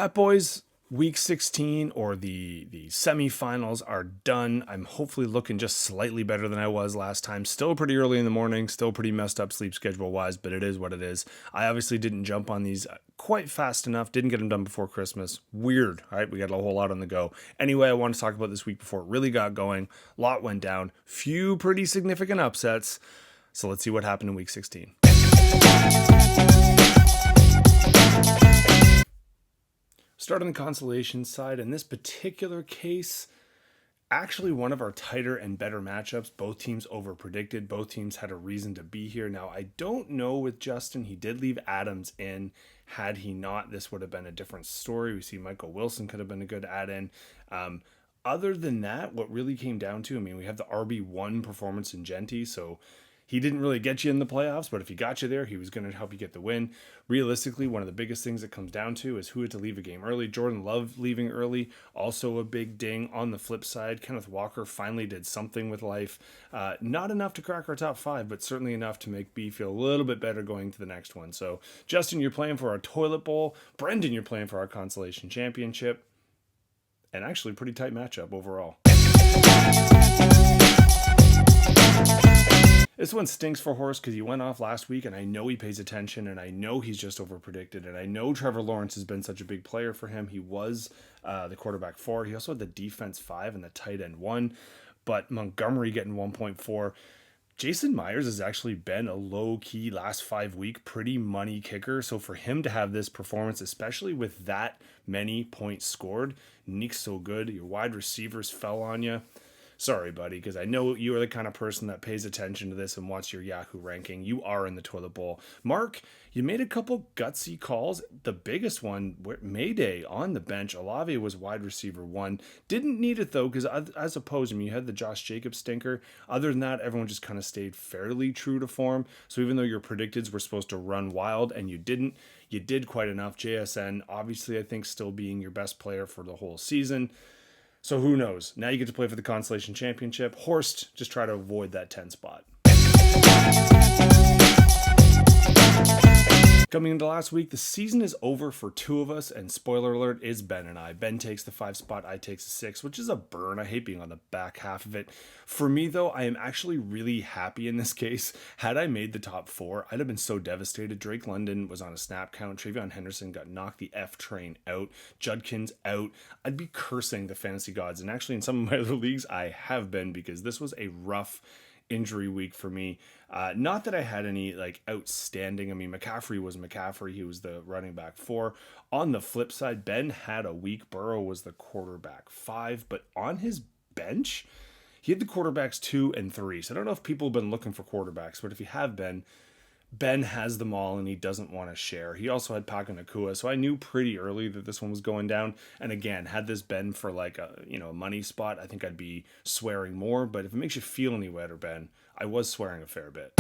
Fat Boys week 16 or the semifinals are done. I'm hopefully looking just slightly better than I was last time. Still pretty early in the morning, still pretty messed up sleep schedule wise, but it is what it is. I obviously didn't jump on these quite fast enough, didn't get them done before Christmas. Weird, all right? We got a whole lot on the go. Anyway, I want to talk about this week before it really got going. A lot went down, few pretty significant upsets. So let's see what happened in week 16. Start on the consolation side. In this particular case, actually one of our tighter and better matchups. Both teams overpredicted. Both teams had a reason to be here. Now, I don't know with Justin. He did leave Adams in. Had he not, this would have been a different story. We see Michael Wilson could have been a good add-in. Other than that, what really came down to, we have the RB1 performance in Genty, so he didn't really get you in the playoffs, but if he got you there, he was going to help you get the win. Realistically, one of the biggest things it comes down to is who had to leave a game early. Jordan Love leaving early, also a big ding. On the flip side, Kenneth Walker finally did something with life. Not enough to crack our top five, but certainly enough to make B feel a little bit better going to the next one. So, Justin, you're playing for our toilet bowl. Brendan, you're playing for our consolation championship. And actually, pretty tight matchup overall. This one stinks for Horst because he went off last week, and I know he pays attention, and I know he's just overpredicted, and I know Trevor Lawrence has been such a big player for him. He was the quarterback 4. He also had the defense 5 and the tight end 1, but Montgomery getting 1.4. Jason Myers has actually been a low-key last 5-week pretty money kicker, so for him to have this performance, especially with that many points scored, Nick's so good. Your wide receivers fell on you. Sorry, buddy, because I know you are the kind of person that pays attention to this and wants your Yahoo ranking. You are in the toilet bowl. Mark, you made a couple gutsy calls. The biggest one, Mayday on the bench. Olave was wide receiver 1. Didn't need it, though, because as opposed, you had the Josh Jacobs stinker. Other than that, everyone just kind of stayed fairly true to form. So even though your predicteds were supposed to run wild and you didn't, you did quite enough. JSN, obviously, I think, still being your best player for the whole season. So who knows? Now you get to play for the Consolation Championship. Horst, just try to avoid that 10 spot. Coming into last week, the season is over for two of us, and spoiler alert, is Ben and I. Ben takes the 5 spot, I takes the 6, which is a burn. I hate being on the back half of it. For me, though, I am actually really happy in this case. Had I made the top 4, I'd have been so devastated. Drake London was on a snap count. Travion Henderson got knocked the F train out. Judkins out. I'd be cursing the fantasy gods, and actually in some of my other leagues, I have been, because this was a rough injury week for me. Not that I had any outstanding. McCaffrey was McCaffrey. He was the running back 4. On the flip side, Ben had a week. Burrow was the quarterback 5, but on his bench, he had the quarterbacks 2 and 3. So I don't know if people have been looking for quarterbacks, but if you have been, Ben has them all and he doesn't want to share. He also had Puka Nacua, so I knew pretty early that this one was going down. And again, had this been for a money spot, I think I'd be swearing more. But if it makes you feel any better, Ben, I was swearing a fair bit.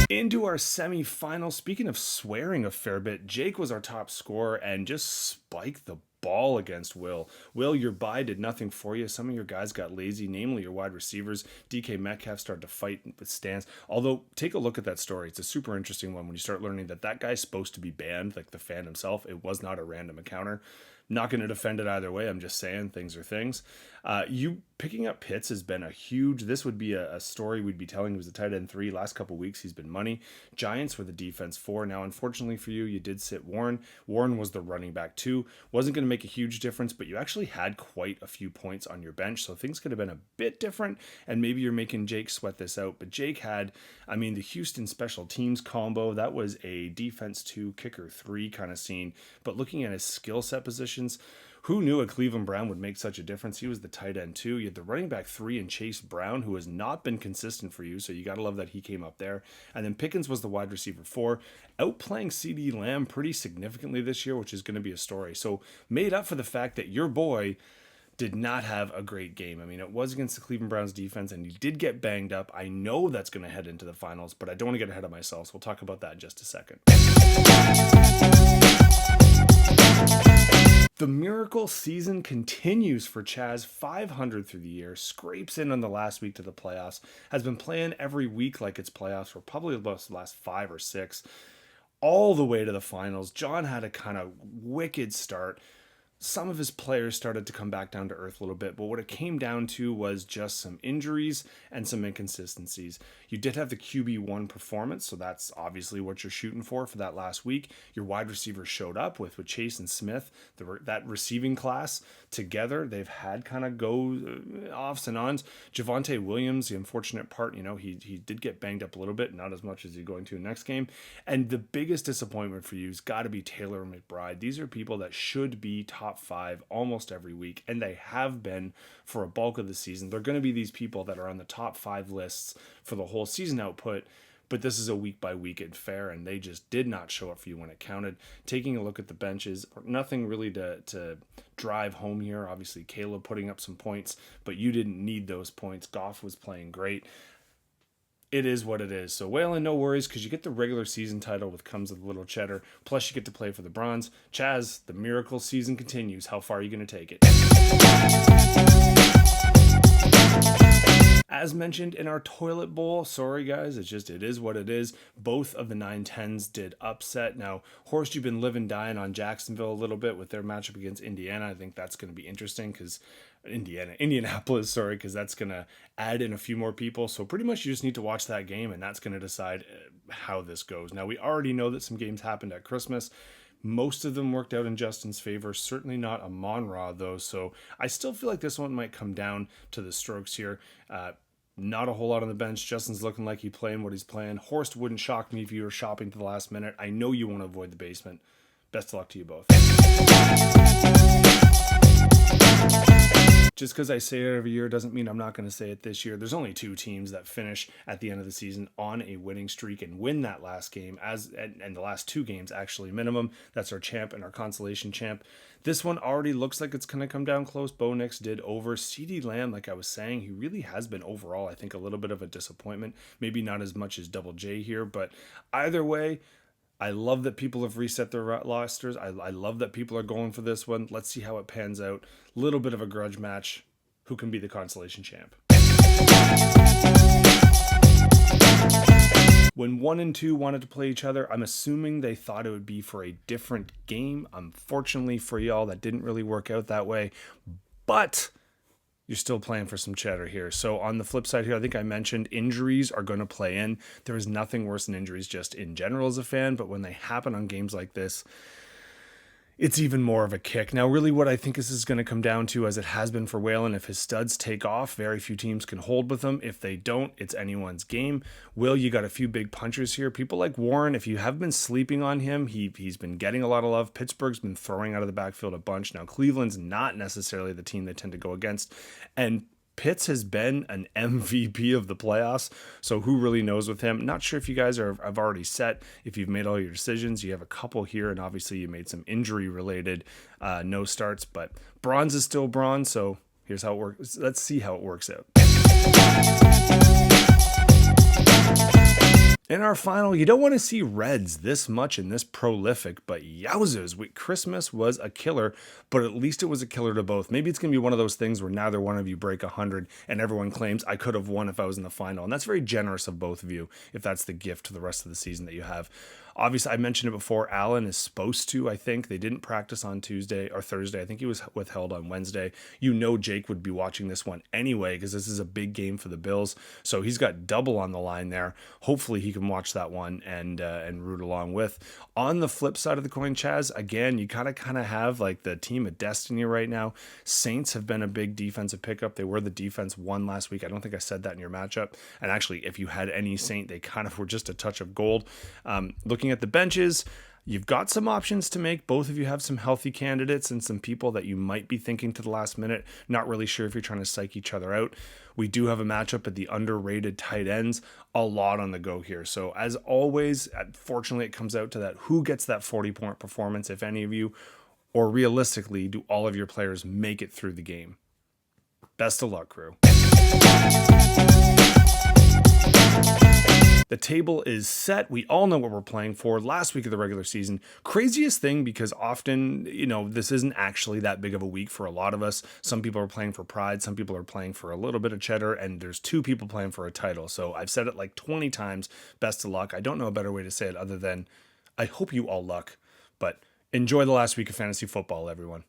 Into our semifinal. Speaking of swearing a fair bit, Jake was our top scorer and just spiked the ball against Will. Will, your bye did nothing for you. Some of your guys got lazy, namely your wide receivers. DK Metcalf started to fight with Stans. Although, take a look at that story. It's a super interesting one when you start learning that guy's supposed to be banned, like the fan himself. It was not a random encounter. Not going to defend it either way. I'm just saying things are things. You picking up Pitts has been a huge. This would be a story we'd be telling. He was a tight end 3 last couple weeks. He's been money. Giants were the defense 4. Now, unfortunately for you, you did sit Warren. Warren was the running back 2. Wasn't going to make a huge difference, but you actually had quite a few points on your bench, so things could have been a bit different. And maybe you're making Jake sweat this out. But Jake had, the Houston special teams combo. That was a defense 2, kicker 3 kind of scene. But looking at his skill set positions, who knew a Cleveland Brown would make such a difference? He was the tight end 2. You had the running back 3 in Chase Brown, who has not been consistent for you, so you got to love that he came up there. And then Pickens was the wide receiver 4, outplaying CeeDee Lamb pretty significantly this year, which is going to be a story. So made up for the fact that your boy did not have a great game. It was against the Cleveland Browns defense, and he did get banged up. I know that's going to head into the finals, but I don't want to get ahead of myself, so we'll talk about that in just a second. The miracle season continues for Chaz, 500 through the year, scrapes in on the last week to the playoffs, has been playing every week like it's playoffs for probably the last 5 or 6. all the way to the finals. John had a kind of wicked start. Some of his players started to come back down to earth a little bit, but what it came down to was just some injuries and some inconsistencies. You did have the QB1 performance, so that's obviously what you're shooting for that last week. Your wide receivers showed up with Chase and Smith, that receiving class together. They've had kind of go offs and ons. Javonte Williams, the unfortunate part, he did get banged up a little bit, not as much as he's going to next game. And the biggest disappointment for you has got to be Taylor and McBride. These are people that should be top 5 almost every week, and they have been for a bulk of the season. They're going to be these people that are on the top 5 lists for the whole season output, but this is a week by week affair, and they just did not show up for you when it counted. Taking a look at the benches, nothing really to drive home here. Obviously, Caleb putting up some points, but you didn't need those points. Goff was playing great. It is what it is. So Waylon, no worries, because you get the regular season title with comes with a little cheddar. Plus you get to play for the bronze. Chaz, the miracle season continues. How far are you going to take it? As mentioned in our toilet bowl, sorry guys, it is what it is. Both of the 9-10s did upset. Now, Horst, you've been living dying on Jacksonville a little bit with their matchup against Indiana. I think that's going to be interesting because Indianapolis, because that's going to add in a few more people. So pretty much you just need to watch that game, and that's going to decide how this goes. Now, we already know that some games happened at Christmas. Most of them worked out in Justin's favor. Certainly not Amon-Ra, though. So I still feel like this one might come down to the strokes here. Not a whole lot on the bench. Justin's looking like he's playing what he's playing. Horst wouldn't shock me if you were shopping to the last minute. I know you want to avoid the basement. Best of luck to you both. Just because I say it every year doesn't mean I'm not going to say it this year. There's only 2 teams that finish at the end of the season on a winning streak and win that last game, and the last 2 games actually minimum. That's our champ and our consolation champ. This one already looks like it's going to come down close. Bo Nix did over. CeeDee Lamb, like I was saying, he really has been overall, I think, a little bit of a disappointment. Maybe not as much as Double J here, but either way, I love that people have reset their rosters. I love that people are going for this one. Let's see how it pans out. Little bit of a grudge match. Who can be the consolation champ? When 1 and 2 wanted to play each other, I'm assuming they thought it would be for a different game. Unfortunately for y'all, that didn't really work out that way. But you're still playing for some cheddar here. So on the flip side here, I think I mentioned injuries are going to play in. There is nothing worse than injuries just in general as a fan, but when they happen on games like this, it's even more of a kick. Now, really what I think this is going to come down to, as it has been for Waylon, if his studs take off, very few teams can hold with him. If they don't, it's anyone's game. Will, you got a few big punchers here. People like Warren, if you have been sleeping on him, he's been getting a lot of love. Pittsburgh's been throwing out of the backfield a bunch. Now, Cleveland's not necessarily the team they tend to go against. And Pitts has been an MVP of the playoffs, so who really knows with him? Not sure if you guys have already set, if you've made all your decisions. You have a couple here, and obviously you made some injury-related no starts, but bronze is still bronze, so here's how it works. Let's see how it works out. In our final, you don't want to see Reds this much and this prolific, but yowzers, Christmas was a killer, but at least it was a killer to both. Maybe it's going to be one of those things where neither one of you break 100 and everyone claims I could have won if I was in the final, and that's very generous of both of you if that's the gift to the rest of the season that you have. Obviously, I mentioned it before, Allen is supposed to, I think. They didn't practice on Tuesday or Thursday. I think he was withheld on Wednesday. You know Jake would be watching this one anyway because this is a big game for the Bills. So he's got double on the line there. Hopefully he can watch that one and root along with. On the flip side of the coin, Chaz, again, you kind of have like the team of destiny right now. Saints have been a big defensive pickup. They were the defense one last week. I don't think I said that in your matchup. And actually, if you had any Saint, they kind of were just a touch of gold. Looking at the benches, you've got some options to make. Both of you have some healthy candidates and some people that you might be thinking to the last minute. Not really sure if you're trying to psych each other out. We do have a matchup at the underrated tight ends. A lot on the go here. So as always, fortunately, it comes out to that who gets that 40-point performance, if any of you, or realistically, do all of your players make it through the game? Best of luck, crew. The table is set. We all know what we're playing for. Last week of the regular season, craziest thing because often, this isn't actually that big of a week for a lot of us. Some people are playing for pride. Some people are playing for a little bit of cheddar, and there's 2 people playing for a title. So I've said it like 20 times. Best of luck. I don't know a better way to say it other than I hope you all luck. But enjoy the last week of fantasy football, everyone.